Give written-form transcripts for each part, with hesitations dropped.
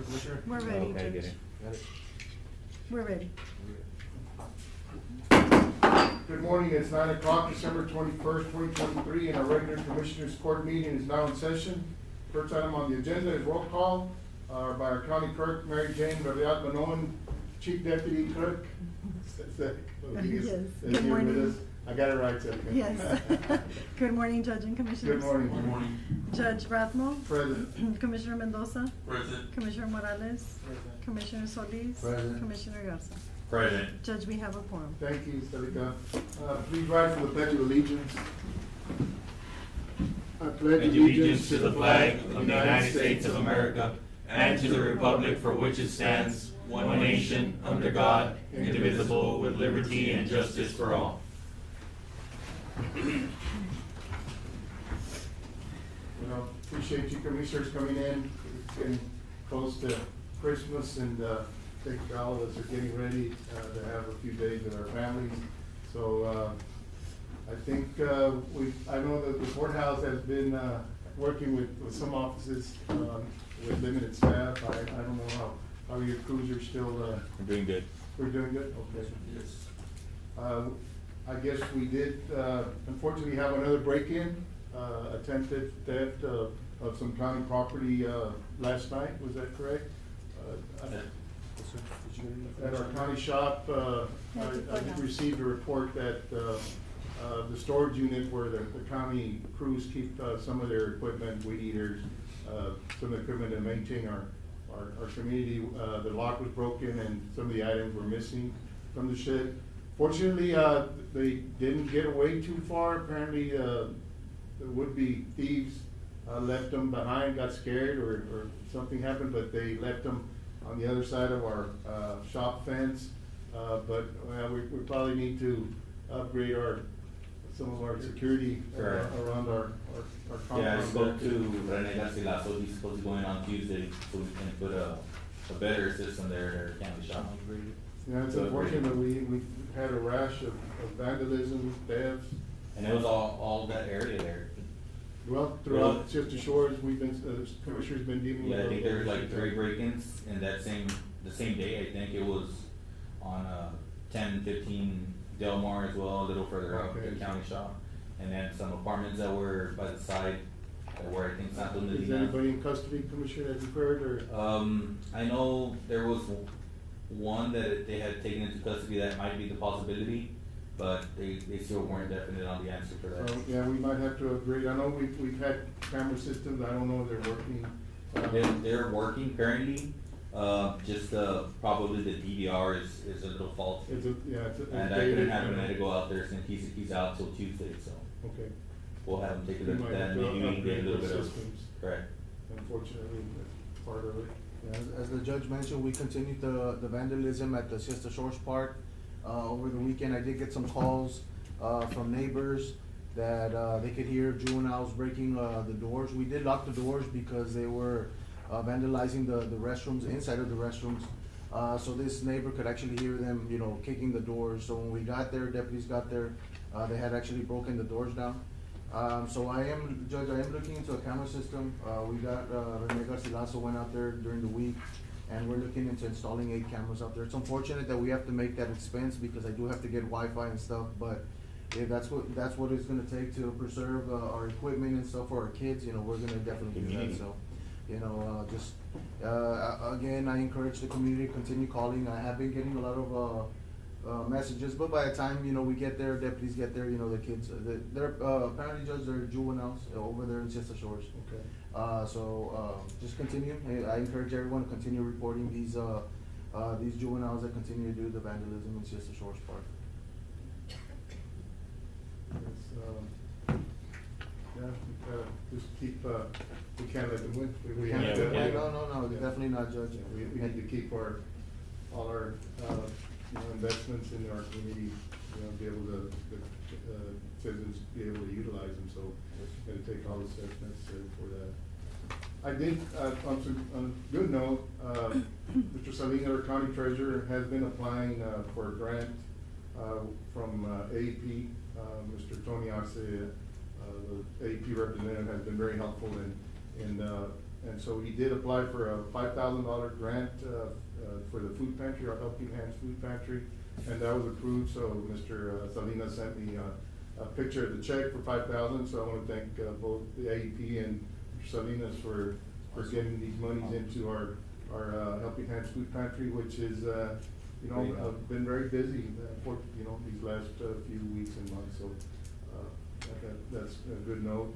Commissioner? We're ready, Okay, get Judge. it. Got it? We're ready. Good morning, it's 9 o'clock, December 21st, 2023, and our regular Commissioners Court meeting is now in session. First item on the agenda is roll call by our County Clerk, Mary Jane Rayat Manoan, Chief Deputy Clerk. Yes. Is Good here with morning. us. I got it right, Secretary. Yes. Good morning, Judge and Commissioners. Good morning. Good morning. Judge Rathmo. Present. Commissioner Mendoza. Present. Commissioner Morales. Commissioner Solis. Present. Commissioner Garza. Present. Judge, we have a quorum. Thank you, Celica. Please rise for the Pledge of Allegiance. I pledge Allegiance to the flag of the United States of America and to the republic for which it stands, one nation, under God, indivisible, with liberty and justice for all. You know, appreciate you commissioners coming in. It's getting close to Christmas, and I think all of us are getting ready to have a few days with our families. So I think I know that the courthouse has been working with some offices with limited staff. I don't know how your crews are still. We're doing good. We're doing good? Okay. Yes. I guess we did, unfortunately, have another break-in, attempted theft of some county property, last night, was that correct? At our county shop, I received a report that, the storage unit where the county crews keep, some of their equipment, weed eaters, some equipment to maintain our community, the lock was broken and some of the items were missing from the shed. Fortunately, they didn't get away too far. Apparently, the would-be thieves left them behind, got scared or something happened, but they left them on the other side of our shop fence. But we probably need to upgrade some of our security Correct. around our compound. Yeah, I spoke to Rene Garcilaso, he's supposed to be going on Tuesday, so we can put a better system there at our county shop. Yeah, it's unfortunate, we had a rash of vandalism, thefts. And it was all that area there. Well, throughout Sister Shores, we've been, Commissioner's been dealing with. Yeah, I think there was like 3 break-ins in the same day. I think it was on 1015 Delmar as well, a little further up, Okay. the county shop. And then some apartments that were by the side, that were, I think, Santo Is Medina. anybody in custody, Commissioner, that you've heard, or? I know there was one that they had taken into custody that might be the possibility, but they still weren't definite on the answer for that. Yeah, we might have to upgrade. I know we've had camera systems, I don't know if they're working. They're working currently, just probably the DVR is a little faulty. It's And I couldn't have Renee go out there since he's out till Tuesday, so Okay. we'll have him take a We look might at that, have to maybe we can get a upgrade little those bit of, systems. correct. Unfortunately, that's part of it. As the judge mentioned, we continued the vandalism at the Siesta Shores Park. Over the weekend, I did get some calls from neighbors that they could hear juveniles breaking the doors. We did lock the doors because they were vandalizing the restrooms, inside of the restrooms. So this neighbor could actually hear them, kicking the doors. So when we got there, deputies got there, they had actually broken the doors down. So Judge, I am looking into a camera system. We got, Rene Garcilaso went out there during the week, and we're looking into installing 8 cameras out there. It's unfortunate that we have to make that expense because I do have to get Wi-Fi and stuff, but if that's what it's gonna take to preserve our equipment and stuff for our kids, we're gonna definitely do that, so. Again, I encourage the community to continue calling. I have been getting a lot of messages, but by the time, we get there, deputies get there, the kids, they're, apparently, Judge, they're juveniles over there in Siesta Shores. Okay. So just continue. I encourage everyone to continue reporting these juveniles that continue to do the vandalism in Siesta Shores Park. Just keep, we can't let them win. We Yeah, have to- no, definitely not, Judge. Yeah, we need to keep all our, investments in our community, be able to, citizens be able to utilize them, so we're gonna take all the steps necessary for that. I did, on a good note, Mr. Salinas, our county treasurer, has been applying, for a grant, from, AEP. Mr. Tony Arce, the AEP representative, has been very helpful in And so he did apply for a $5,000 grant for the food pantry, our Helping Hands Food Pantry, and that was approved. So Mr. Salinas sent me a picture of the check for $5,000. So I want to thank both the AEP and Mr. Salinas for getting these monies into our Helping Hands Food Pantry, which is been very busy for these last few weeks and months. So that's a good note.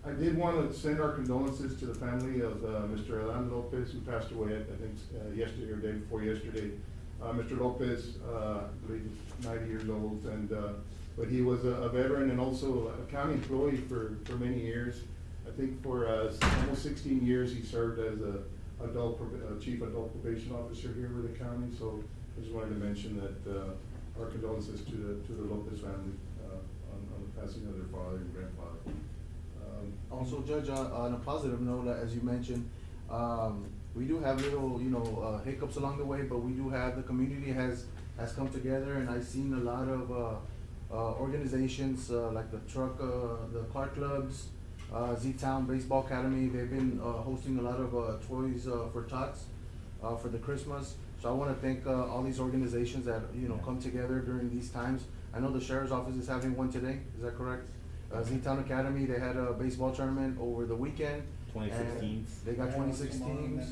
I did want to send our condolences to the family of Mr. Alan Lopez, who passed away, I think, yesterday or day before yesterday. Mr. Lopez, I believe, is 90 years old, and but he was a veteran and also a county employee for many years. I think for almost 16 years he served as a chief adult probation officer here with the county. So I just wanted to mention that our condolences to the Lopez family on the passing of their father and grandfather. Also, Judge, on a positive note, as you mentioned, we do have little, hiccups along the way, but we do have, the community has come together, and I've seen a lot of organizations like the car clubs, Z-Town Baseball Academy. They've been hosting a lot of toys for tots for the Christmas. So I want to thank all these organizations that come together during these times. I know the Sheriff's Office is having one today. Is that correct? Z-Town Academy, they had a baseball tournament over the weekend. 26 teams. They got 26 teams.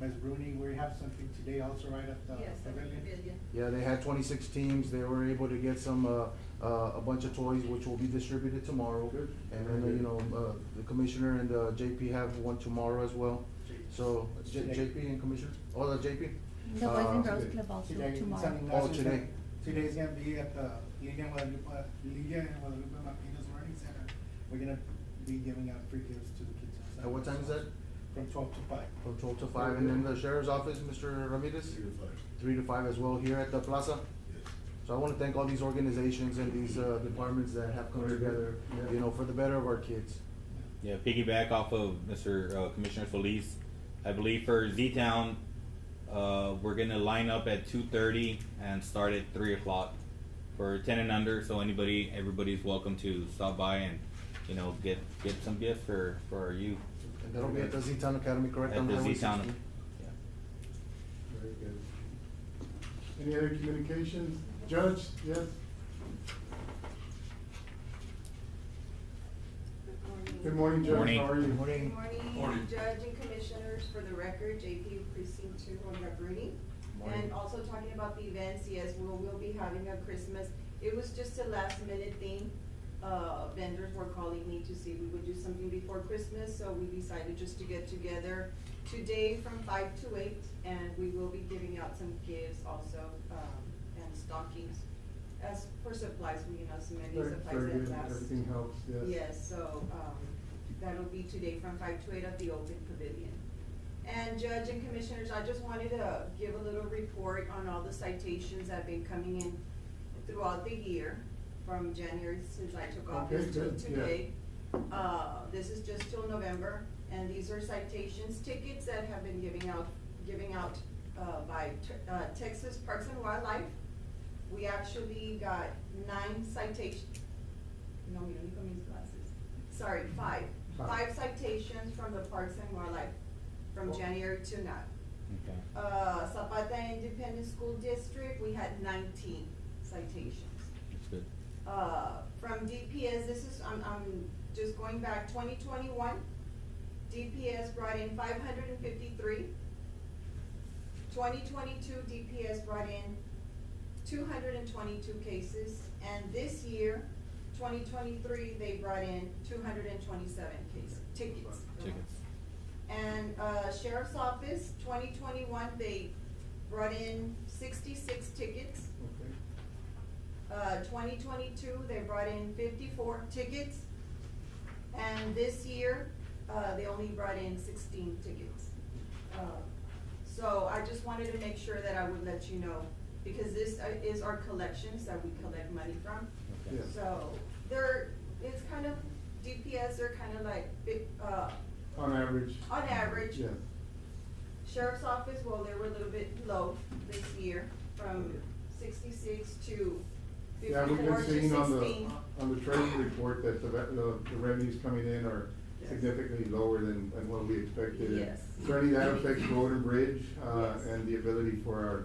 Ms. Bruni, we have something today also right at the pavilion. Yeah, they had 26 teams. They were able to get some a bunch of toys, which will be distributed tomorrow. Good. And then the commissioner and JP have one tomorrow as well. So JP and commissioner. Oh, the JP. The Boys and Girls Club also tomorrow. Oh, today. Today's gonna be at the Liga and Guadalupe Martinez Learning Center. We're gonna be giving out free gifts to the kids. At what time is that? From 12 to 5. From 12 to 5. And then the Sheriff's Office, Mr. Ramirez? 3 to 5 as well here at the plaza. So I want to thank all these organizations and these departments that have come together, for the better of our kids. Yeah, piggyback off of Mr. Commissioner Solis. I believe for Z-Town, we're gonna line up at 2:30 and start at 3 o'clock for 10 and under. So everybody's welcome to stop by and get some gifts for our youth. And that'll be at the Z-Town Academy, correct? At the Highway Z-Town. 60? Yeah. Very good. Any other communications? Judge, yes? Good morning, Judge. Morning. How are you? Good morning. Morning. Judge and Commissioners, for the record, JP Precinct 2, Olga Bruni. Morning. And also talking about the events, yes, we'll be having a Christmas. It was just a last minute thing. Vendors were calling me to see if we would do something before Christmas, so we decided just to get together today from 5 to 8, and we will be giving out some gifts also, and stockings. As for supplies, so many Very supplies good. that last. Everything helps, yes. Yes, so, that'll be today from 5 to 8 at the open pavilion. And Judge and Commissioners, I just wanted to give a little report on all the citations that have been coming in throughout the year, from January since I took office till good, yeah. today. This is just till November, and these are citations, tickets that have been giving out by Texas Parks and Wildlife. We actually got 9 citations. No, we don't need to use glasses. Sorry, 5. 5 citations from the Parks and Wildlife from January to now. Okay. Zapata Independent School District, we had 19 citations. That's good. From DPS, I'm just going back, 2021, DPS brought in 553. 2022, DPS brought in 222 cases, and this year, 2023, they brought in 227 tickets. Tickets. And Sheriff's Office, 2021, they brought in 66 tickets. Okay. 2022, they brought in 54 tickets. And this year, they only brought in 16 tickets. So I just wanted to make sure that I would let you know, because this is our collections that we collect money from. Okay. Yes. So it's kind of, DPS, they're kind of like, On average? on average. Yes. Sheriff's Office, well, they were a little bit low this year, from 66 to Yeah, we've 54 been to seeing 16. on the treasury report that the revenues coming in are significantly lower than what we expected. And Yes. certainly that affects road and bridge, Yes. and the ability for our,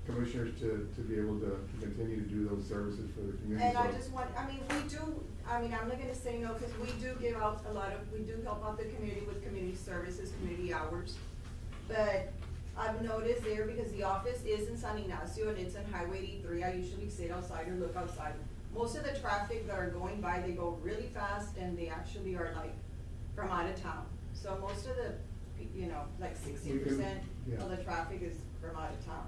commissioners to be able to continue to do those services for the community. And I So- just want, I mean, I'm not gonna say no, cause we do give out we do help out the community with community services, community hours. But I've noticed there, because the office is in San Ignacio and it's in Highway 83, I usually sit outside or look outside. Most of the traffic that are going by, they go really fast and they actually are like from out of town. So most of the, like 60% yeah. of the traffic is from out of town.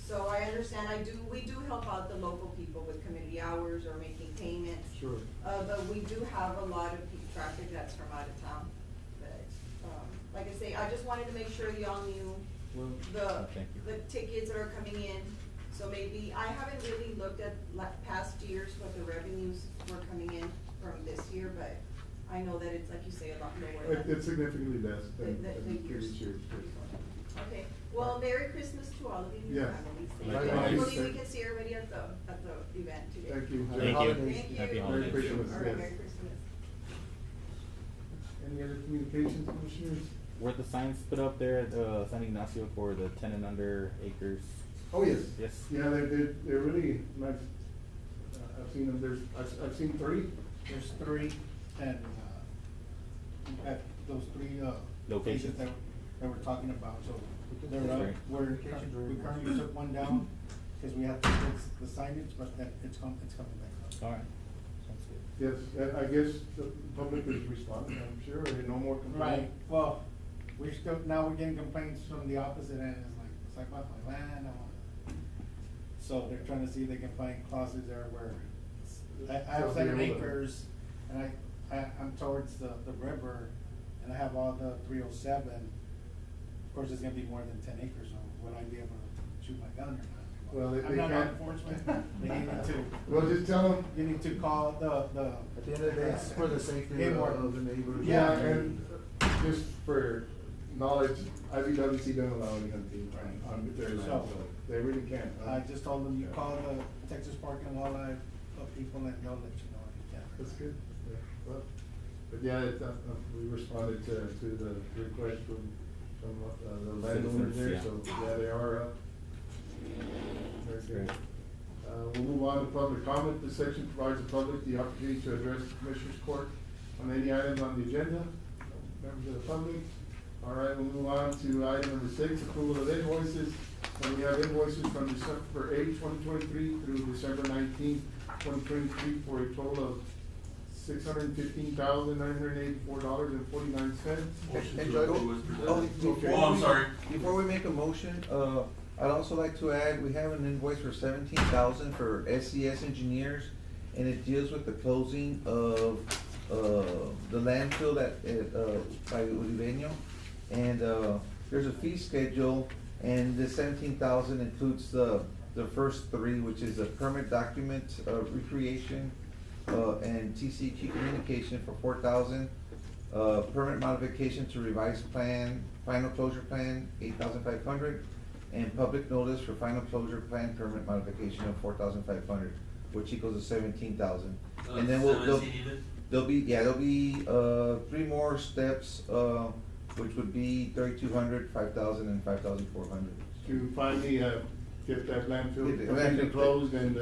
So I understand, we do help out the local people with community hours or making payments. Sure. But we do have a lot of traffic that's from out of town. But, like I say, I just wanted to make sure y'all knew thank you. the tickets that are coming in. So maybe, I haven't really looked at past years what the revenues were coming in from this year, but I know that it's, like you say, a lot lower than. It's significantly less than the previous years. years. Okay, well, Merry Christmas to all of you and your Yes. families. Likewise. Hopefully we can see everybody at the event today. Thank you. Thank you. Holidays. Thank you. Happy Merry holidays. Christmas. All right, Yes. Merry Christmas. Any other communications, commissioners? Were the signs put up there at San Ignacio for the 10 and under acres? Oh, yes. Yes. Yeah, they're really nice. I've seen them, I've seen 3. There's 3, and, at those 3, Locations. places that we're talking about, so they're That's up, great. we currently took one down, cause we have to fix the signage, but then it's coming back up. All right. Sounds good. Yes, I guess the public is responding, I'm sure, there are no more Right, complaints. well, now we're getting complaints from the opposite end, it's like about my land, so they're trying to see if they can find clauses there where, I have So 7 be able to- acres, and I'm towards the river, and I have all the 307. Of course, it's gonna be more than 10 acres, so would I be able to shoot my gun or not? Well, they I'm not law can't. enforcement, they need to, Well, just tell them, you need to call the. At the end of the day, it's for the safety Game of warden. the neighbors. yeah, and just for knowledge, IBWC don't allow any hunting on their land, So- so they really can't. I just told them, you call the Texas Park and Wildlife people and they'll let you know if you can. That's good. Yeah. Well, but yeah, we responded to the request from the landowners there, Citizens, so yeah, they are up. Very good. We'll move on to public comment. This section provides the public the opportunity to address the Commissioners Court on any items on the agenda. Members of the public. All right, we'll move on to item number 6, approval of invoices. And we have invoices from December 8, 2023 through December 19, 2023 for a total of $615,984.49. And Judge, I'm sorry. Before we make a motion, I'd also like to add, we have an invoice for 17,000 for SCS Engineers, and it deals with the closing of, the landfill by Oliveño. And, there's a fee schedule, and the 17,000 includes the first 3, which is a permit document, recreation, and TCQ communication for 4,000. Permit modification to revised plan, final closure plan, 8,500. And public notice for final closure plan permit modification of 4,500, which equals to 17,000. And then there'll be 3 more steps, which would be 3,200, 5,000, and 5,400. To finally, get that landfill Get the completely landfill closed and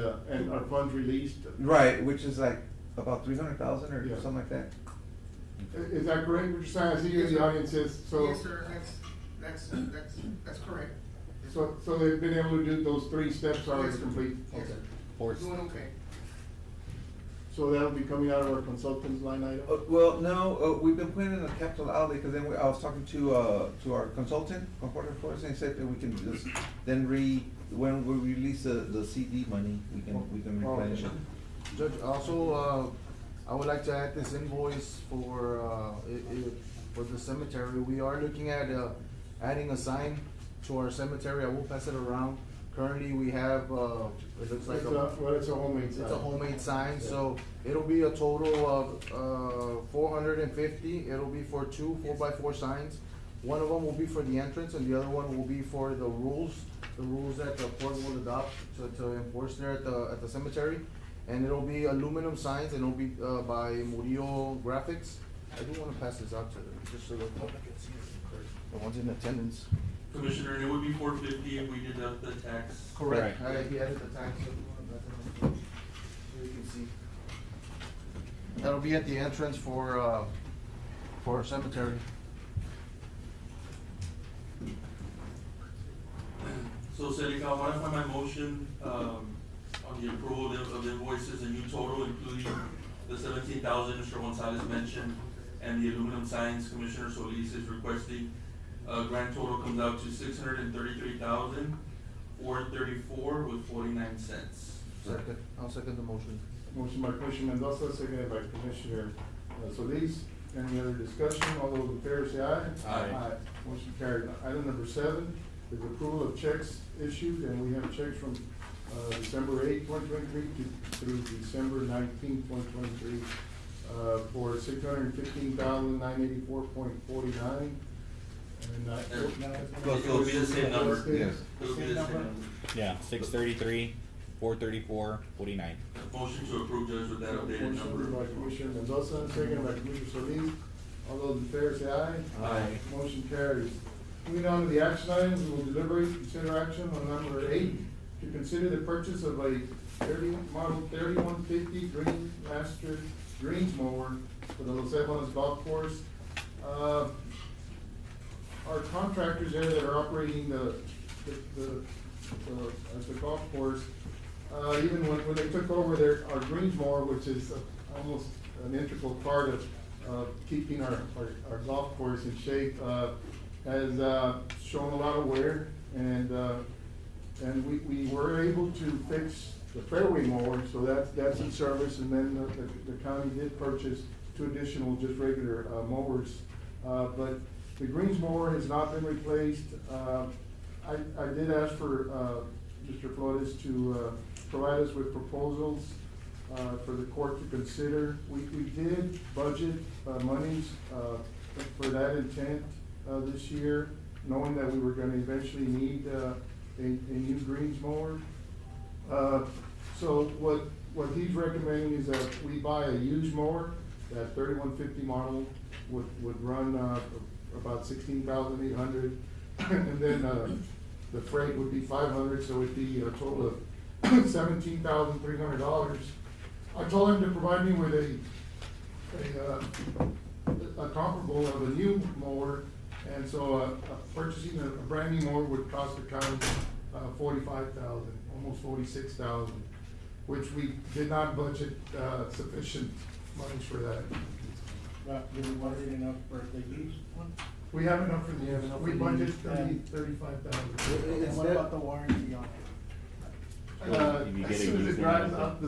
our funds released. Right, which is like about 300,000 or Yeah. something like that. Is that correct, Mr. Stein? I see you in the audience, so. Yes, sir, that's correct. So they've been able to do those 3 steps already Yes, sir. complete? Yes, sir. Four. Doing okay. So that'll be coming out of our consultant's line item? Well, no, we've been putting in a capital outlay, because then I was talking to our consultant, Conforto Flores, and he said that we can just, then when we release the CD money, we can replenish it. Okay. Judge, also, I would like to add this invoice for the cemetery. We are looking at, adding a sign to our cemetery. I will pass it around. Currently, we have, it looks like It's a homemade sign. it's a homemade sign, so it'll be a total of 450. It'll be for 2 4x4 signs. One of them will be for the entrance, and the other one will be for the rules that the court will adopt to enforce there at the cemetery. And it'll be aluminum signs, and it'll be by Murillo Graphics. I do wanna pass this out to, just so the public can see it, the ones in attendance. Commissioner, and it would be $450 if we deduct the tax. Correct. Correct. He added the tax, so you wanna pass it on, so you can see. That'll be at the entrance for cemetery. So, City Council, I modify my motion, on the approval of the invoices, a new total, including the 17,000 Mr. Gonzalez mentioned, and the aluminum signs Commissioner Solis is requesting. Grand total comes out to $633,434.49. Second, I'll second the motion. Motion by Commissioner Mendoza, seconded by Commissioner Solis. Any other discussion? All those in favor say aye. Aye. Motion carried. Item number 7 is approval of checks issued, and we have checks from December 8, 2023 through December 19, 2023, for $615,984.49. And It'll be the same number. Yes. It'll be the same number. Yeah, 633, 434, 49. Motion to approve, Judge, with that updated Motion number. by Commissioner Mendoza, second by Commissioner Solis. All those in favor say aye. Aye. Motion carries. Moving on to the action items, we will deliberate, consider action on number 8, to consider the purchase of a model 3150 Green Master Greens mower for the Los Ebanos Golf Course. Our contractors there that are operating the golf course, even when they took over our greens mower, which is almost an integral part of keeping our golf course in shape, has shown a lot of wear, and we were able to fix the fairway mower, so that's in service, and then the county did purchase 2 additional just regular mowers, but the greens mower has not been replaced. I did ask for Mr. Flores to provide us with proposals for the court to consider. We did budget monies for that intent this year, knowing that we were gonna eventually need a new greens mower. So what he's recommending is that we buy a used mower. That 3150 model would run about 16,800, and then the freight would be 500, so it'd be a total of $17,300. I told him to provide me with a comparable of a new mower, and so purchasing a brand new mower would cost the county $45,000, almost $46,000, which we did not budget sufficient monies for that. Do we budget enough for the used one? We have enough for the, We have enough we for the budgeted used. 35,000. And what about the warranty on it? If you As get a soon as it used drives one, up the,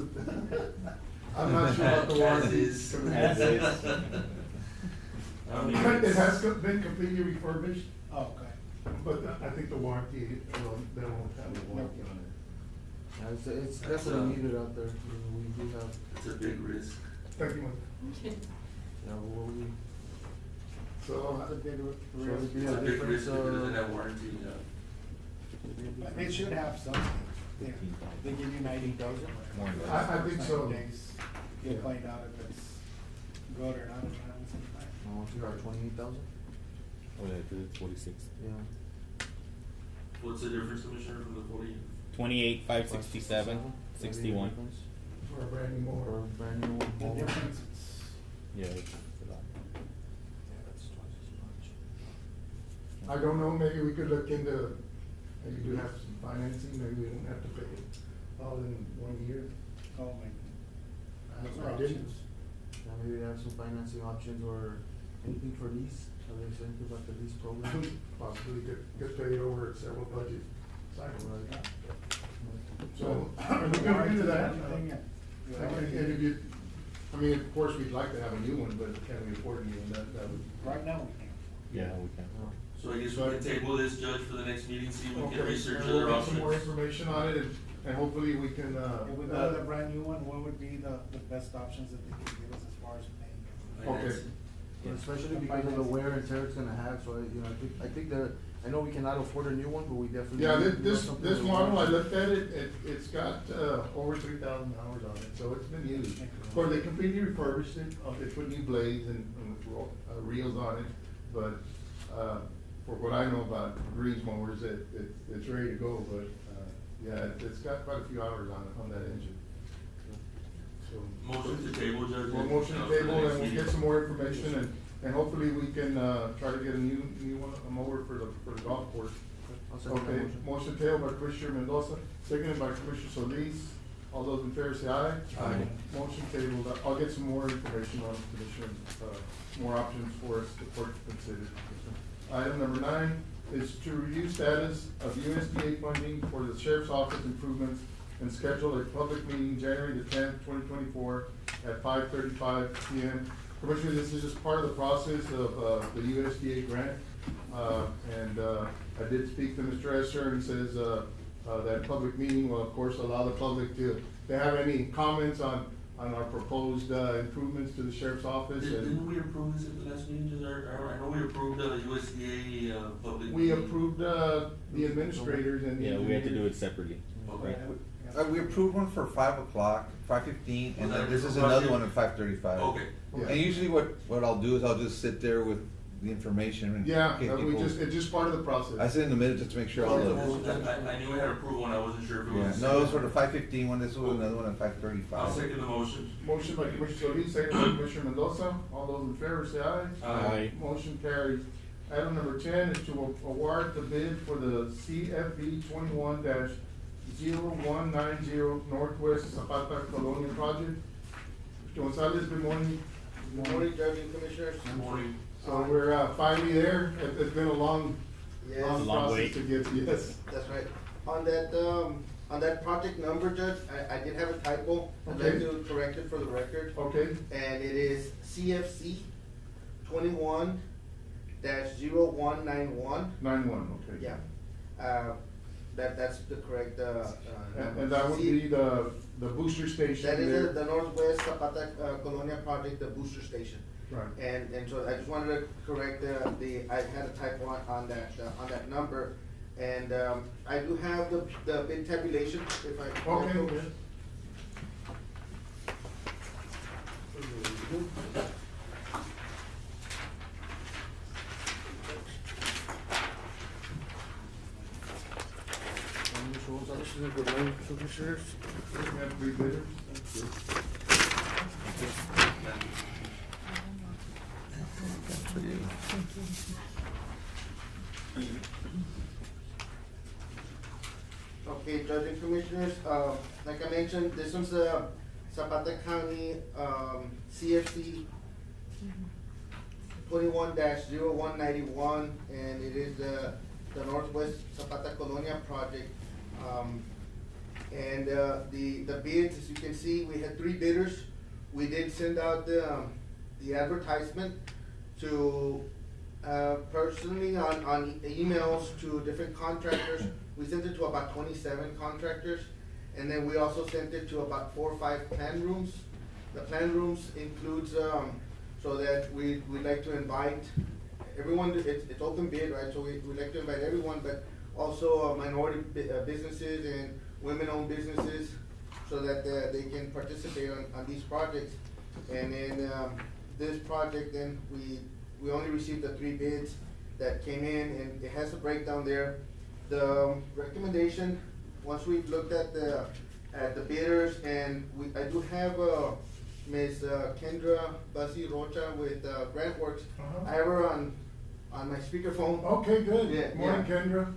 I'm not sure about the warranty. As is. As is. I mean, It has been completely refurbished, Oh, okay. but I think the warranty, they won't have a warranty on it. It's definitely needed out there. We do have, It's a big risk. Thank you, yeah, so, It's a big so risk. it'd be It's a a big risk difference, because it doesn't have warranty, yeah. They should have something. They give you 90,000. More than that. I think so. 90 days. You'll find out if it's good or not. If it happens sometime. Oh, you're at 28,000? Oh, yeah, 'cause it's 46. Yeah. What's the difference, Commissioner, from the 40? 28, 567, 61. for a brand new Or mower. a brand new one. The difference is, Yeah, it's a lot. Yeah, that's twice as much. I don't know, maybe we could look into, maybe do have some financing, maybe we don't have to pay it all in 1 year. oh my. Those I are didn't. options. Yeah, maybe they have some financing options or anything for lease. Have they said anything about the lease program? Possibly could pay it over several budget cycles. Right. So, we can look into that. Anything, yeah. And if you, I mean, of course, we'd like to have a new one, but can we afford a new one? That would. Right now, we can. Yeah, we can. So I guess we can table this, Judge, for the next meeting, see if we can Okay, research and other we'll get some more options. information on it, and hopefully we can, If we go with a brand new one, what would be the best options that they could give us as far as paying? Okay. Yeah, especially because of the wear and tear it's gonna have, so I think that, I know we cannot afford a new one, but we definitely. Yeah, need to do this something this with model, I warranty. looked at it, it's got, over 3,000 hours on it, so it's been used. Of course, they completely refurbished it, they put new blades and reels on it, but, for what I know about grease mowers, it's ready to go, but, yeah, it's got quite a few hours on that engine. So. Motion to table, Judge. Well, motion to table, and we'll get some more information, and hopefully we can, try to get a new one, a mower for the golf course. I'll second that Okay, motion. motion tabled by Commissioner Mendoza, seconded by Commissioner Solis. All those in favor say aye. Aye. Motion tabled. I'll get some more information on Commissioner, more options for us, the court to consider. Item number 9 is to review status of USDA funding for the Sheriff's Office improvements and schedule a public meeting January the 10th, 2024 at 5:35 PM. Commissioner, this is just part of the process of, the USDA grant. I did speak to Mr. Esser, and he says, that public meeting will of course allow the public to have any comments on our proposed, improvements to the sheriff's office. Didn't we approve this at the last meeting, Judge? I know we approved the USDA, public. We approved, the administrators and the Yeah, we had to do engineers. it separately. Okay. We approved one for 5 o'clock, 5:15, and Was that then this is approved another budget? one at 5:35. Okay. Yeah. And usually what I'll do is I'll just sit there with the information and. Yeah, get people- it's just part of the process. I sit in the middle just to make sure all the. I knew we had approved one, I wasn't sure if it Yeah, was. no, it was for the 5:15 one, this was another one at 5:35. I'll second the motion. Motion by Commissioner Solis, second by Commissioner Mendoza. All those in favor say aye. Aye. Motion carries. Item number 10 is to award the bid for the CFB 21-0190 Northwest Zapata Colonia project. Mr. Gonzalez, good morning. Good morning, Judge and Commissioners. Good morning. So we're, finally there. It's been a long, Yes, long Long process wait. to get, yes. that's right. On that project number, Judge, I did have a typo. I'd like Okay. to correct it for the record. Okay, And it is CFC 21-0191. 9-1, okay. Yeah. That's the correct, And that would be the booster station That is there. the Northwest Zapata Colonia project, the booster station. Right. And so I just wanted to correct I had a typo on that number. And, I do have the bid tabulation, if I. Okay. Mr. Gonzalez, good morning, Commissioners. We have 3 bidders. That's good. Okay, Judge and Commissioners, like I mentioned, this one's the Zapata County, CFC 21-0191, and it is the Northwest Zapata Colonia project. And the bids, as you can see, we had 3 bidders. We did send out the advertisement to, personally on emails to different contractors. We sent it to about 27 contractors, and then we also sent it to about 4 or 5 plan rooms. The plan rooms includes, so that we'd like to invite everyone, it's open bid, right? So we'd like to invite everyone, but also minority businesses and women-owned businesses, so that they can participate on these projects. And then, this project, then we only received the 3 bids that came in, and it has a breakdown there. The recommendation, once we've looked at the bidders, and I do have, Ms. Kendra Basi Rocha with, GrantWorks. Uh-huh. I have her on my speakerphone. Okay, good. Yeah, Morning, yeah. Kendra.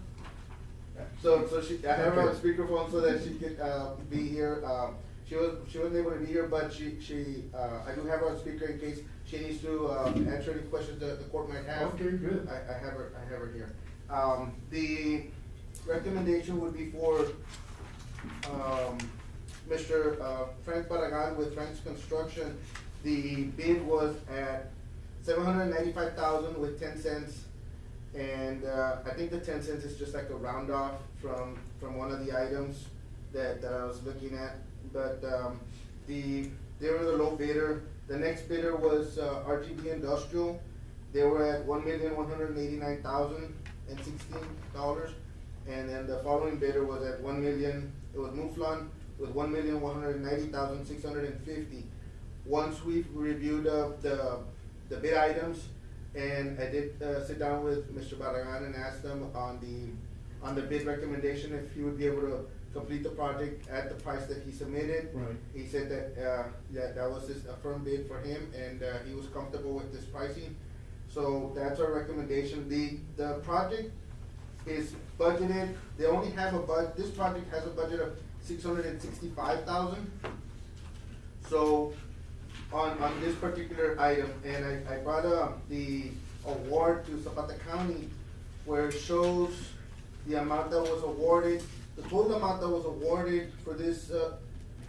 So I have her on Okay. speakerphone so that she could, be here. She wasn't able to be here, but I do have her on speaker in case she needs to, answer any questions that the court might have. Okay, good. I have her here. The recommendation would be for, Mr. Frank Barragan with Frank's Construction. The bid was at $795,000 with 10 cents. And, I think the 10 cents is just like a round off from one of the items that I was looking at. But, they were the low bidder. The next bidder was, RGB Industrial. They were at $1,189,016. And then the following bidder was at it was Muflon with $1,190,650. Once we've reviewed the the bid items, and I did, sit down with Mr. Barragan and asked him on the bid recommendation if he would be able to complete the project at the price that he submitted. Right. He said that, that was his, a firm bid for him, and, he was comfortable with this pricing. So that's our recommendation. The project is budgeted, they only have this project has a budget of $665,000. So, on this particular item, and I brought, the award to Zapata County, where it shows the amount that was awarded. The total amount that was awarded for this,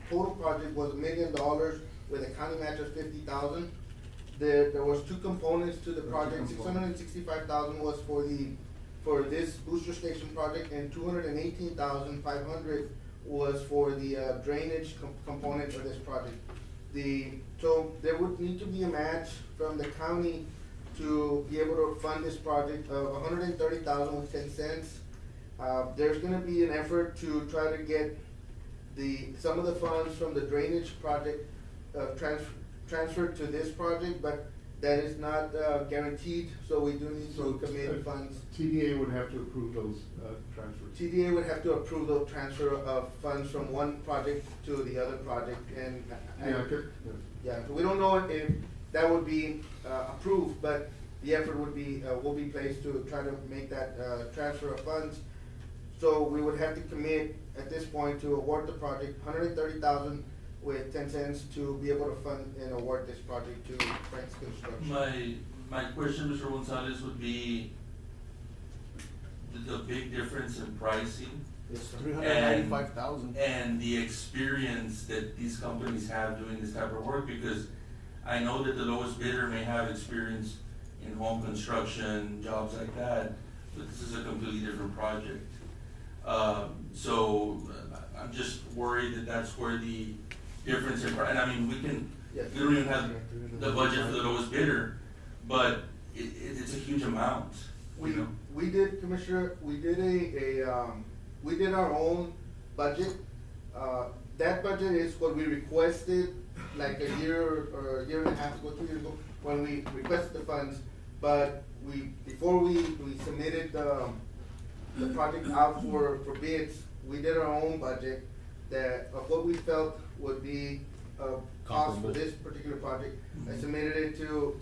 total project was $1 million with a county match of $50,000. There was two components to the project. $665,000 was for this booster station project, and $218,500 was for the drainage component of this project. So there would need to be a match from the county to be able to fund this project of $130,000 with 10 cents. There's gonna be an effort to try to get some of the funds from the drainage project, transferred to this project, but that is not, guaranteed, so we do need to commit funds. TDA would have to approve those, transfers. TDA would have to approve the transfer of funds from one project to the other project, and. Yeah, good. Yeah, so we don't know if that would be, approved, but the effort would be, will be placed to try to make that, transfer of funds. So we would have to commit at this point to award the project $130,000 with 10 cents to be able to fund and award this project to Frank's Construction. My question, Mr. Gonzalez, would be the big difference in pricing It's $395,000. and the experience that these companies have doing this type of work, because I know that the lowest bidder may have experience in home construction, jobs like that, but this is a completely different project. So I'm just worried that that's where the difference in, and I mean, we don't even have the budget for the lowest bidder, but it's a huge amount, you know? We did, Commissioner, we did we did our own budget. That budget is what we requested like a year or a year and a half ago, 2 years ago, when we requested the funds. But before we submitted the project out for bids, we did our own budget of what we felt would be cost for this particular project. I submitted it to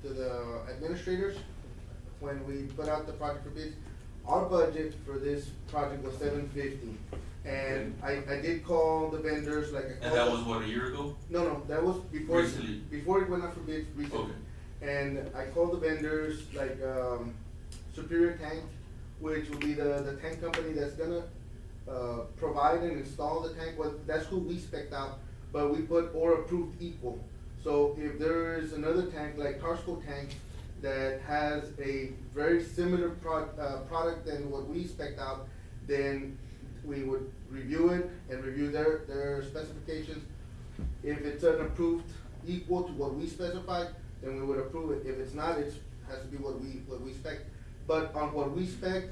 the administrators when we put out the project for bids. Our budget for this project was $750, and I did call the vendors, like I called. And that was what, a year ago? No, that was before. Recently? Before it went out for bids recently. Okay. And I called the vendors, like, Superior Tank, which will be the tank company that's gonna, provide and install the tank. Well, that's who we spec'd out, but we put or approved equal. So if there is another tank, like Tarsco Tank, that has a very similar product than what we spec'd out, then we would review it and review their specifications. If it's an approved equal to what we specified, then we would approve it. If it's not, it has to be what we spec. But on what we spec,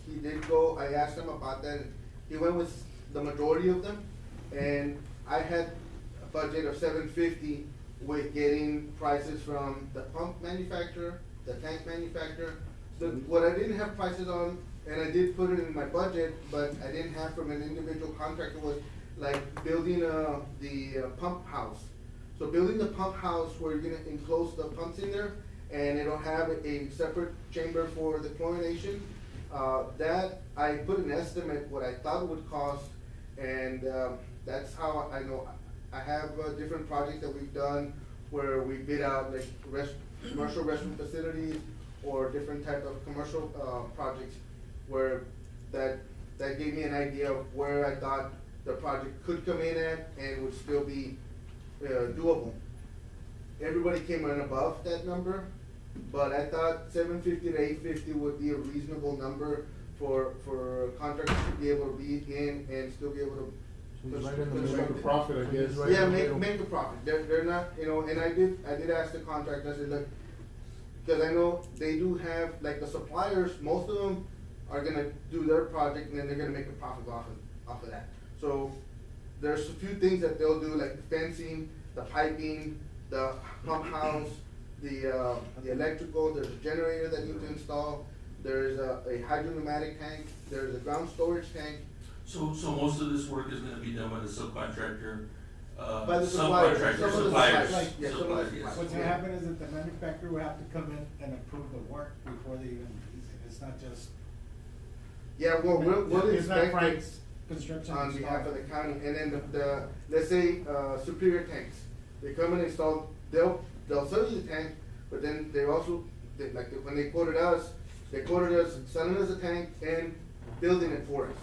he did go, I asked him about that, and he went with the majority of them, and I had a budget of $750 with getting prices from the pump manufacturer, the tank manufacturer. What I didn't have prices on, and I did put it in my budget, but I didn't have from an individual contractor, was like building the pump house. So building the pump house where you're gonna enclose the pumps in there, and it'll have a separate chamber for the chlorination. That, I put an estimate what I thought it would cost, and that's how I know. I have different projects that we've done where we bid out like commercial restroom facilities or different type of commercial projects where that gave me an idea of where I thought the project could come in at and would still be doable. Everybody came in above that number, but I thought $750 to $850 would be a reasonable number for contractors to be able to be in and still be able to. Right in the Make middle. a profit, I guess. Right Yeah, in the middle. make a profit. They're not, and I did ask the contractor, I said, look, because I know they do have, like the suppliers, most of them are gonna do their project and then they're gonna make a profit off of that. So there's a few things that they'll do, like the fencing, the piping, the pump house, the electrical, there's a generator that you need to install, there's a hydro-pneumatic tank, there's a ground storage tank. So most of this work is gonna be done by the subcontractor, By the suppliers, subcontractor, some of the suppliers, suppliers, yeah, some of the suppliers, yes. suppliers. What's gonna happen is that the manufacturer will have to come in and approve the work before they even release it. It's not just. Yeah, well, we'll It's not inspect Frank's it construction. on and behalf of stuff. the county, and then the, let's say, Superior Tanks, they come and install, they'll sell you the tank, but then they also, when they quoted us selling us a tank and building it for us.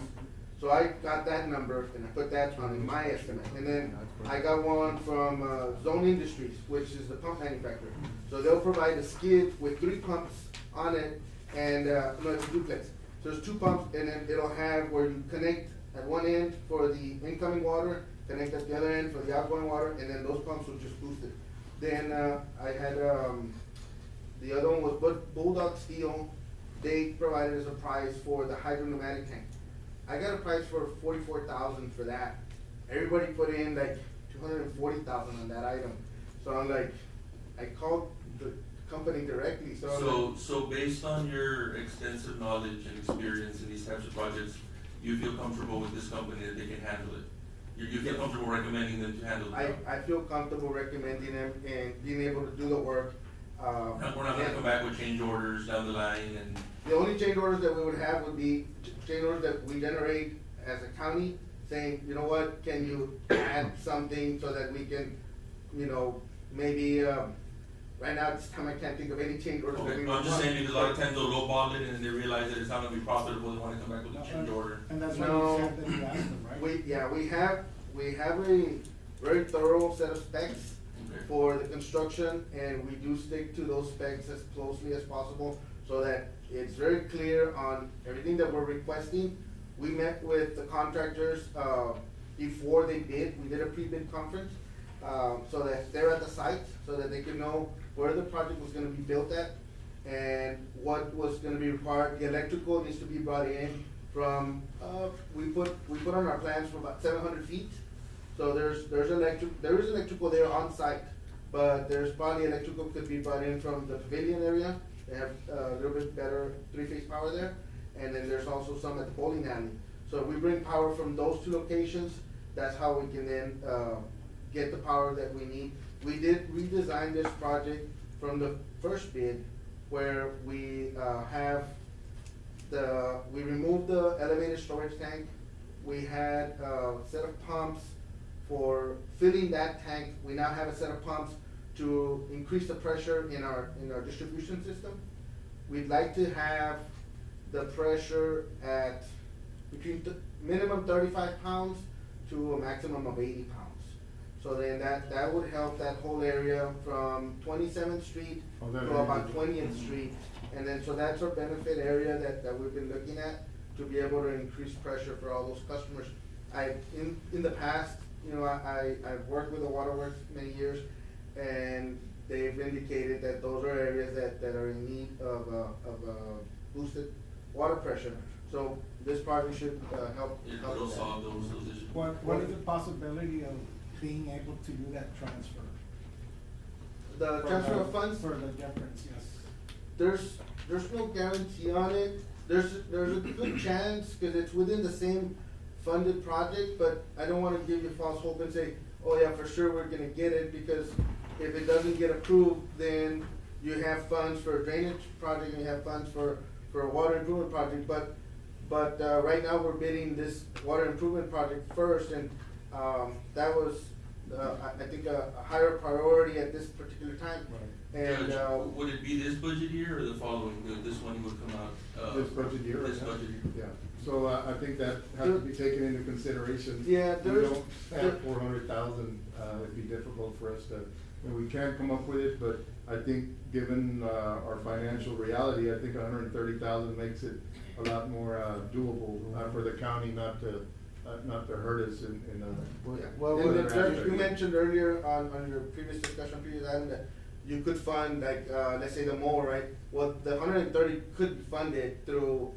So I got that number and I put that on my estimate, and then I got one from, Zone Industries, which is the pump manufacturer. So they'll provide a skid with 3 pumps on it, and, no, it's a duplex. So there's 2 pumps, and then it'll have where you connect at one end for the incoming water, connect at the other end for the outgoing water, and then those pumps will just boost it. Then, I had, the other one was Bulldog Steel. They provided us a price for the hydro-pneumatic tank. I got a price for $44,000 for that. Everybody put in like $240,000 on that item. So I'm like, I called the company directly, so. I'm like, So based on your extensive knowledge and experience in these types of projects, you feel comfortable with this company that they can handle it? You feel comfortable recommending them to handle the job? I feel comfortable recommending them and being able to do the work. We're not gonna come back with change orders down the line and. The only change orders that we would have would be change orders that we generate as a county, saying, you know what, can you add something so that we can, you know, maybe, right now, at this time, I can't think of any change orders. that Okay, we no, I'm would just want. saying, because a lot of times they'll lowball it and then they realize that it's not gonna be profitable, they wanna come back with a change order. And that's why No. you said that you asked them, right? We have a very thorough set of specs Okay. for the construction, and we do stick to those specs as closely as possible, so that it's very clear on everything that we're requesting. We met with the contractors, before they bid, we did a pre-bid conference, so that they're at the site, so that they can know where the project was gonna be built at, and what was gonna be required. The electrical needs to be brought in from, we put on our plans for about 700 feet. So there is electrical there on site, but there's probably electrical could be brought in from the pavilion area. They have a little bit better 3-phase power there, and then there's also some at the bowling alley. So if we bring power from those 2 locations, that's how we can then, get the power that we need. We did redesign this project from the first bid, where we, we removed the elevated storage tank. We had a set of pumps for filling that tank. We now have a set of pumps to increase the pressure in our distribution system. We'd like to have the pressure at between minimum 35 pounds to a maximum of 80 pounds. So then that would help that whole area from 27th Street Oh, that to area. about 20th Street. And then, so that's our benefit area that we've been looking at, to be able to increase pressure for all those customers. In the past, you know, I've worked with the waterworks many years, and they've indicated that those are areas that are in need of boosted water pressure. So this project should, help. It help will with that. solve those issues. What is the possibility of being able to do that transfer? The transfer of funds? For the difference, yes. There's no guarantee on it. There's a good chance, cause it's within the same funded project, but I don't wanna give you false hope and say, oh yeah, for sure we're gonna get it, because if it doesn't get approved, then you have funds for a drainage project, and you have funds for a water improvement project, but right now we're bidding this water improvement project first, and, that was, I think a higher priority at this particular time. And, Judge, would it be this budget year or the following, this money would come out? This budget year? This budget year. Yeah, so I think that has to be taken into consideration. Yeah, We there's- don't have 400,000, it'd be difficult for us to, and we can come up with it, but I think given, our financial reality, I think 130,000 makes it a lot more, doable, for the county not to hurt us in, Well, in other Judge, you aspects. mentioned earlier on your previous discussion, previous item, that you could fund, like, let's say the mall, right? Well, the 130 could be funded through,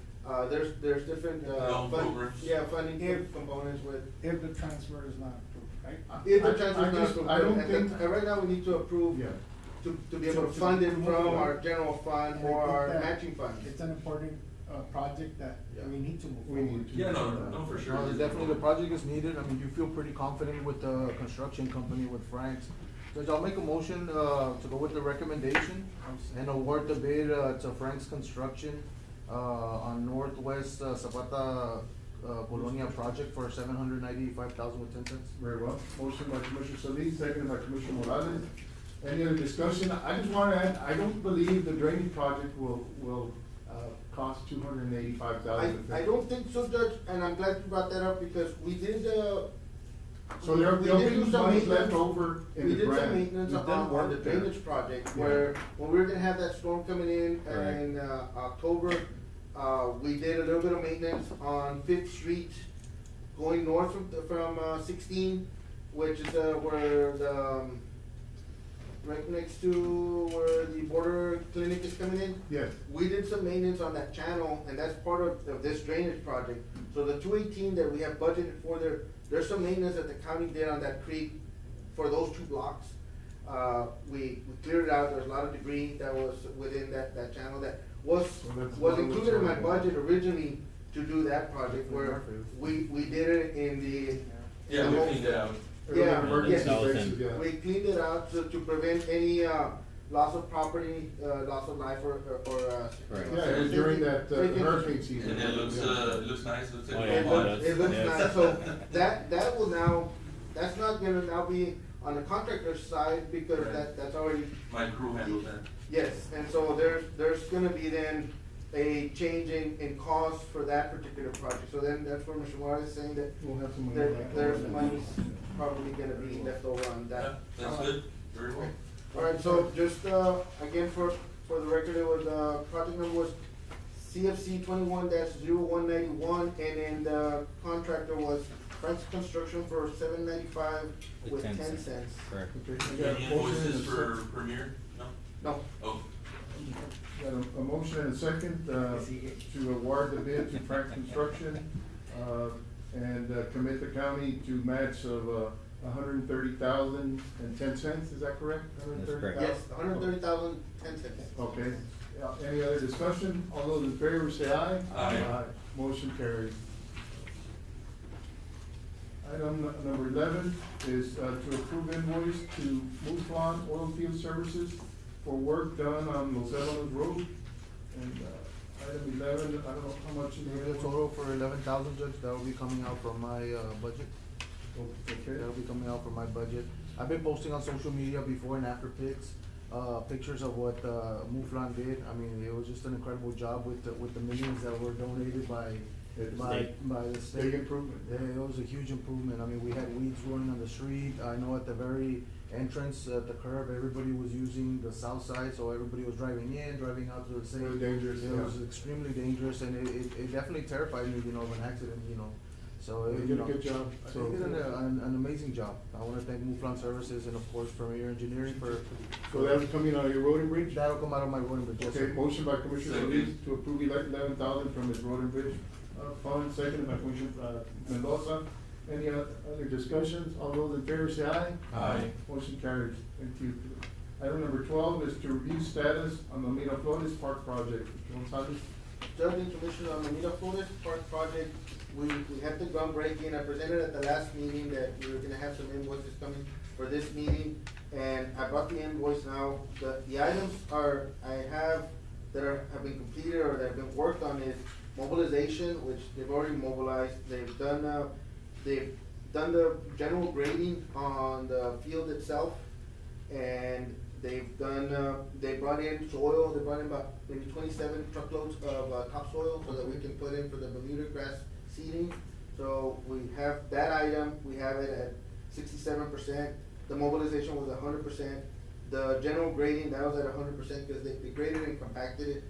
there's different, Loan programs. funding components with. If the transfer is not approved. right? If the I transfer is not just- approved, I don't and think- right now we need to approve Yeah. to be able to fund it from our general fund And I or think our that matching funds. It's an important, project that we need to move We forward. need to. Yeah, no, for sure. Definitely, the project is needed. I mean, you feel pretty confident with the construction company, with Frank's. Judge, I'll make a motion, to go with the recommendation and award the bid, to Frank's Construction, on Northwest Zapata, Colonia project for $795,000 with 10 cents. Very well. Motion by Commissioner Solis, seconded by Commissioner Morales. Any other discussion? I just wanna add, I don't believe the drainage project will cost $285,000. I don't think so, Judge, and I'm glad you brought that up because we did, So there'll we be did do some money maintenance. left over in We the did some grant. maintenance We've done on work the there. drainage project, Yeah. where, when we were gonna have that storm coming in Correct. in, October, we did a little bit of maintenance on Fifth Street, going north from 16, which is, where the, right next to where the border clinic is coming in. Yes. We did some maintenance on that channel, and that's part of this drainage project. So the 218 that we have budgeted for there, there's some maintenance that the county did on that creek for those 2 blocks. We cleared it out, there's a lot of debris that was within that channel that was that's included in my what budget originally to do that project, where we did it in the. Yeah, we cleaned it out. Yeah, Emergency yes. basis, yeah. We cleaned it out to prevent any, loss of property, loss of life or. Right. Yeah, it was during that hurricane season. And it looks nice, looks like. Oh, yeah, It looks yes. nice, so that will now, that's not gonna now be on the contractor's side, because Right. that's already, My crew handled that. yes, and so there's gonna be then a change in cost for that particular project, so then that's where Mr. Juarez is saying that We'll have some money. there's money probably gonna be left over on Yeah, that. that's good, very well. Alright, so just, again, for the record, it was, project number was CFC 21-0191, and then the contractor was Frank's Construction for $795 with 10 cents. Correct. Okay, we got Any a motion and a invoices for second. Premier? No? No, Oh, Got a motion and a second, to award the bid to Frank Construction, and commit the county to match of, $130,010, is that correct? That's correct. yes, 130,000, 10 cents. Okay, any other discussion? All those in favor say aye. Aye. Motion carries. Item number 11 is, to approve invoice to Muflon Oilfield Services for work done on Los Alamos Road. And, item 11, I don't know how much. The total for 11,000, Judge, that will be coming out from my, budget. Okay. That'll be coming out from my budget. I've been posting on social media before and after pictures of what, Muflon did. I mean, it was just an incredible job with the millions that were donated by the state. Big improvement. Yeah, it was a huge improvement. I mean, we had weeds growing on the street. I know at the very entrance, at the curb, everybody was using the south side, so everybody was driving in, driving out to the same. Very dangerous, It yeah. was extremely dangerous, and it definitely terrified me, of an accident, so. They did a good job. They did an amazing job. I wanna thank Muflon Services and of course Premier Engineering for. So that's coming out of your road and bridge? That'll come out of my road and bridge, yes, Okay, sir. motion by Commissioner Second. Solis to approve 11,000 from his road and bridge fund, seconded by Commissioner Mendoza. Any other discussions? All those in favor say aye. Aye. Motion carries. Thank you. Item number 12 is to review status on the Miraflores Park project. Mr. Gonzalez? Judge and Commissioner, on the Miraflores Park project, we had the groundbreaking. I presented at the last meeting that we were gonna have some invoices coming for this meeting, and I brought the invoice now. The items have been completed or that have been worked on is mobilization, which they've already mobilized. They've done the general grading on the field itself, and they brought in soil. They brought in about maybe 27 truckloads of topsoil so that we can put in for the Bermuda grass seeding. So we have that item, we have it at 67%. The mobilization was 100%. The general grading, that was at 100% because they graded and compacted it.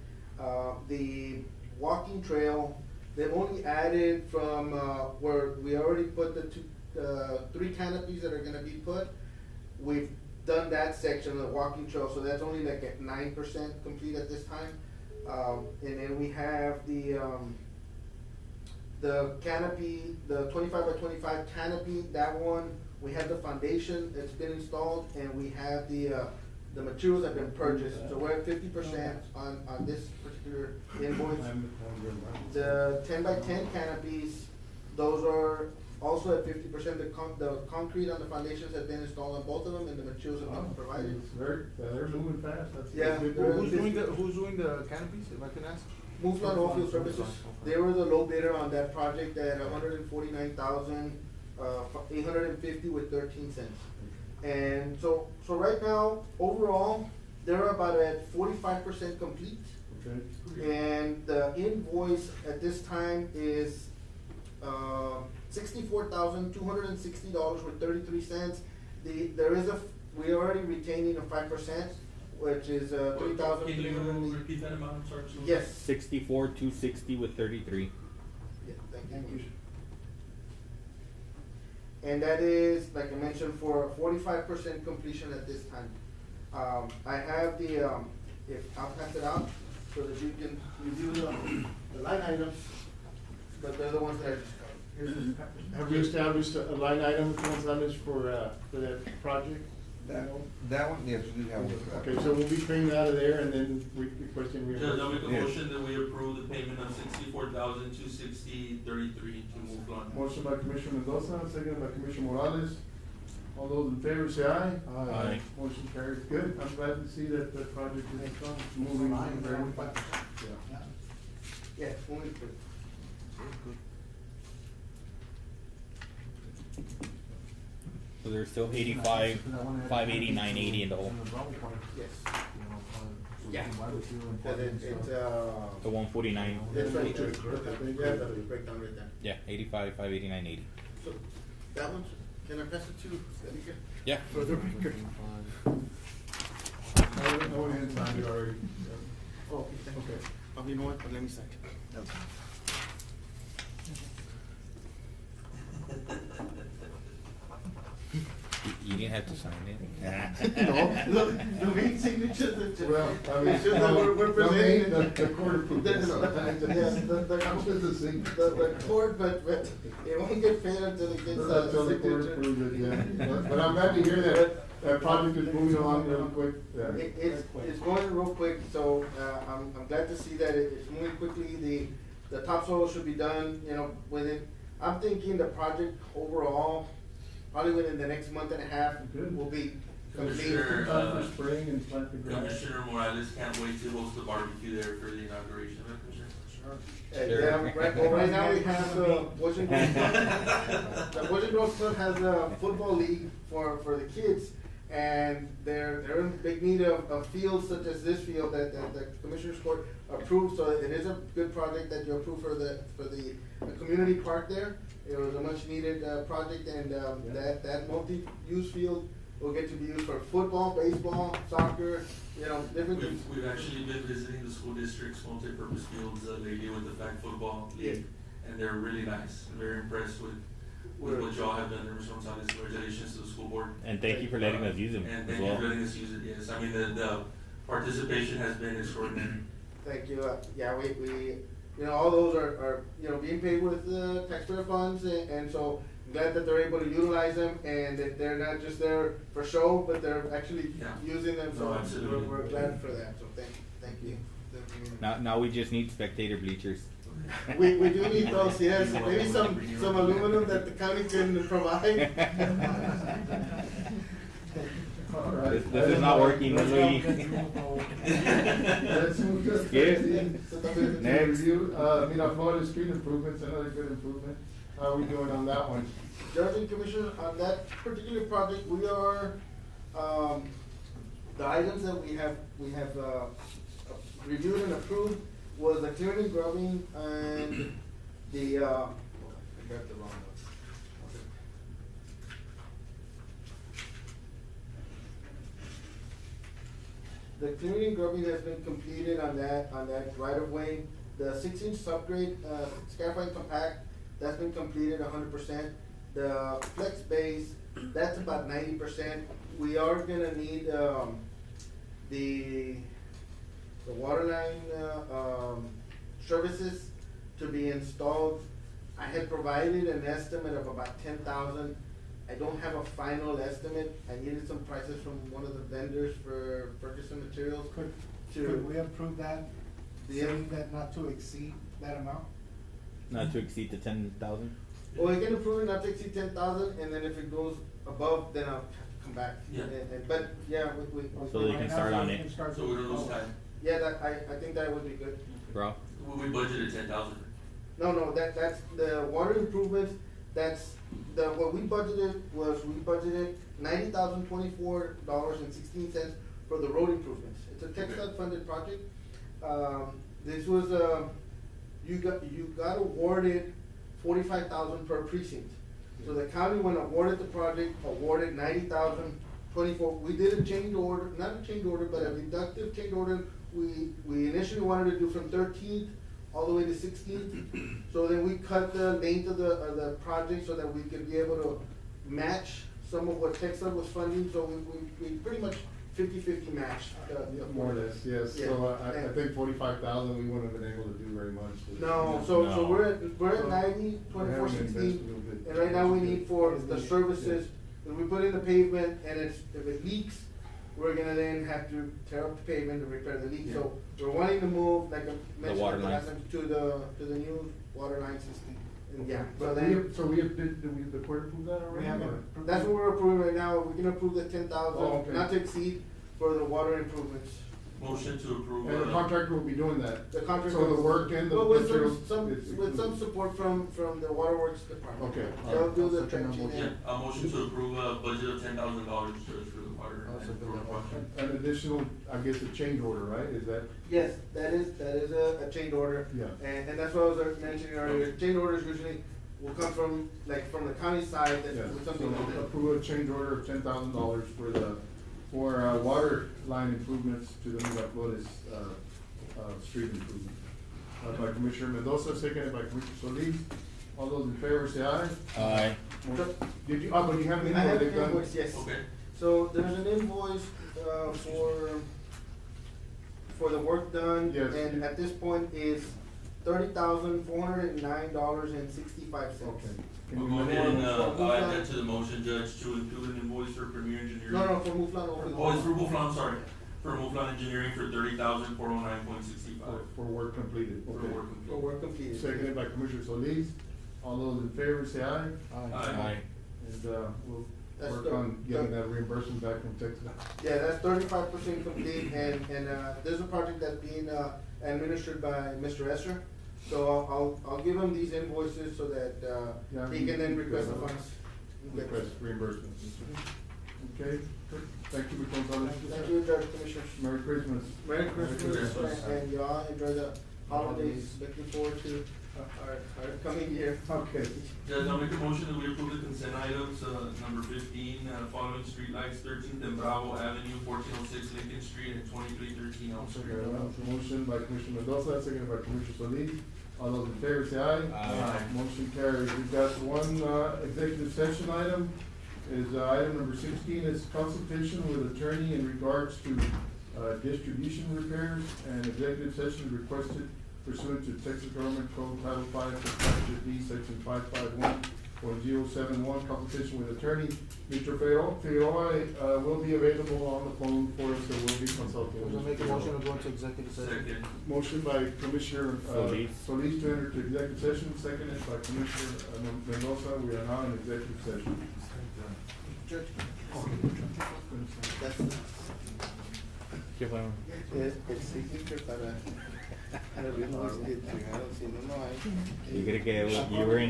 The walking trail, they've only added from, where we already put the 3 canopies that are gonna be put. We've done that section of the walking trail, so that's only like at 9% complete at this time. And then we have the canopy, the 25 by 25 canopy, that one we have the foundation that's been installed, and we have the materials that have been purchased. So we're at 50% on this particular invoice. The 10x10 canopies, those are also at 50%. The concrete on the foundations have been installed on both of them, and the materials have been provided. They're moving fast, that's. Yeah. good. Who's doing the canopies, if I can ask? Mouflon Oilfield Services, they were the low bidder on that project at 149,850 with 13 cents. And so right now, overall, they're about at 45% complete. Okay. And the invoice at this time is $64,260 with 33 cents. We're already retaining a 5%, which is Can you 3,300. repeat that amount, I'm sorry? Yes. 64,260 with 33. Yeah, thank Thank you. you. And that is, like I mentioned, for 45% completion at this time. I have I'll pass it out so that you can review the line items, but they're the ones that Have we established a line item, Gonzalez, for that project? That one, yes, we do have one. Okay, so we'll be paying that out of there, and then we requesting Judge, I'll make a Yes. motion that we approve the payment of 64,260.33 to Mouflon. Motion by Commissioner Mendoza, second by Commissioner Morales. All those in favor say aye. Aye. Motion carries. Good, I'm glad to see that the project is moving very fast. Yeah. yeah, only for. So there's still 85, 580, 980 in the hole. Yes. Yeah. But it's The 149. That's right, yeah, the breakdown right there. Yeah, 85, 580, 980. So, that one, can I pass it to Erika? Yeah. For the record. I went ahead and signed it already. Oh, okay, thank you. You know what, let me second. You didn't have to sign it. No, the main signatures are just. Well, I mean, it's just that we're the presenting. the court approved it. Yes, the court, but it won't get paid until it gets That's until the court signature. approves it, yeah. But I'm glad to hear that project is moving along real quick. Yeah. It's going real quick, so, I'm glad to see that it's moving quickly. The topsoil should be done, I'm thinking the project overall, probably within the next month and a half, Good. will be complete. Commissioner, Time for spring and plant the grass. Commissioner Morales can't wait to host the barbecue there for the inauguration, right, Commissioner? Right now we have the Boys and Girls Club. The Boys and Girls Club has a football league for the kids, and they're in big need of fields such as this field that the Commissioners Court approved, so it is a good project that you approved for the community park there. It was a much needed project, and that multi-use field will get to be used for football, baseball, soccer, different. We've actually been visiting the school district's multi-purpose fields lately with the flag football league, and they're really nice. I'm very impressed with what y'all have done, Mr. Gonzalez. Congratulations to the school board. And thank you for letting us use them And as thank you well. for letting us use it, yes. I mean, the participation has been extraordinary. Thank you. Yeah, we all those are being paid with taxpayer funds, and so I'm glad that they're able to utilize them, and that they're not just there for show, but they're actually using them. So No, absolutely. we're glad for that. So thank you. Now we just need spectator bleachers. We do need those, yes. Maybe some aluminum that the county can provide. All right. This is not working, Louis. Let's move to Yeah. 13. Next. Review, Miraflores street improvements, another good improvement. How are we doing on that one? Judge and Commissioner, on that particular project, we are, the items that we have reviewed and approved was the clearing and grubbing and the, I got the wrong one. The clearing and grubbing has been completed on that right of way. The 6-inch subgrade, scaffolding compact, that's been completed 100%. The flex base, that's about 90%. We are gonna need, the water line, services to be installed. I had provided an estimate of about 10,000. I don't have a final estimate. I needed some prices from one of the vendors for purchasing materials. Could we approve that, Yeah. saying that not to exceed that amount? Not to exceed the 10,000. Well, we can approve it not to exceed 10,000, and then if it goes above, then I'll have to come back. Yeah. But, yeah, So they can start on it. So we don't lose time. yeah, I think that would be good. Bro. We budgeted 10,000. No, that's the water improvements, what we budgeted was, we budgeted $90,024.16 for the road improvements. It's a TechStop funded project. This was, you got awarded 45,000 per precinct. So the county, when awarded the project, awarded 90,024. We did a change order, not a change order, but a reductive change order. We initially wanted to do from 13th all the way to 16th. So then we cut the length of the project so that we could be able to match some of what TechStop was funding. So we pretty much 50-50 matched. More or less, yes. Yeah. So I think 45,000, we wouldn't have been able to do very much. No, so No. we're at So, 90, we're 24, having to invest a 16, little bit. and right now we need for the services, when we put in the pavement and if it leaks, we're gonna then have to tear up the pavement to repair the leak. So we're wanting to move, like I mentioned water at the last lines. time, to the new water line system. And yeah, so But then, did the court approve that already? We haven't or? approved that's it. what we're approving right now. We can approve the 10,000, Oh, okay. not to exceed for the water improvements. Motion to approve. And the contractor will be doing that? The contract. So the work and the Well, with materials. some it's with some included. support from the waterworks department. Okay. They'll do the I'll second that trenching. motion. Yeah, a motion to approve a budget of $10,000 for the water. I'll and second road that project. An additional, I guess, a change order, right? Is that? Yes, that is a change order. Yeah. And that's what I was mentioning earlier, change orders usually will come from the county side, that Yeah, with something like so that. approve a change order of $10,000 for water line improvements to the Miraflores, street improvement. By Commissioner Mendoza, seconded by Commissioner Solis. All those in favor say aye. Aye. Did you, but you have an I have invoice an done? invoice, yes. Okay. So there's an invoice, for the work done. Yes. And at this point is $30,409.65. Okay. Can We'll you go ahead and, For I'll add Muflon? that to the motion, Judge, to include an invoice for Premier Engineering. No, for Muflon over the. Oh, it's for Muflon, I'm sorry, for Muflon Engineering for $30,409.65. For work completed? For Okay. work For complete. work completed. Seconded by Commissioner Solis. All those in favor say aye. Aye. And, we'll That's work the- on getting that reimbursement back from Texas. Yeah, that's 35% complete, and there's a project that's being administered by Mr. Esser. So I'll give him these invoices so that Yeah, he can then you- request the funds. Request reimbursement. Okay, good. Thank you, Mr. Gonzalez. Thank you, Judge Commissioners. Merry Christmas. Merry Christmas, Christmas. and y'all enjoy the holidays. Looking forward to our coming year. Okay. Judge, I'll make a motion that we approve the consent items, number 15, following streetlights, 13th and Bravo Avenue, 1406 Lincoln Street, and 2313 Elm Street. Motion by Commissioner Mendoza, seconded by Commissioner Solis. All those in favor say aye. Aye. Motion carries. We've got one, executive session item, is, item number 16, is consultation with attorney in regards to, distribution repairs, and executive session requested pursuant to Texas Government Code Title 5, Subsection D, Section 551.071, consultation with attorney. Mr. Figueroa, will be available on the phone for us, so we'll be consulting. We'll make a motion to go into executive session. Second. Motion by Commissioner, Solis. Solis to enter to executive session, seconded by Commissioner Mendoza. We are now in executive session. Judge. ¿Qué fue? El signature para los que entregaron, si no, no hay. You creo que you were in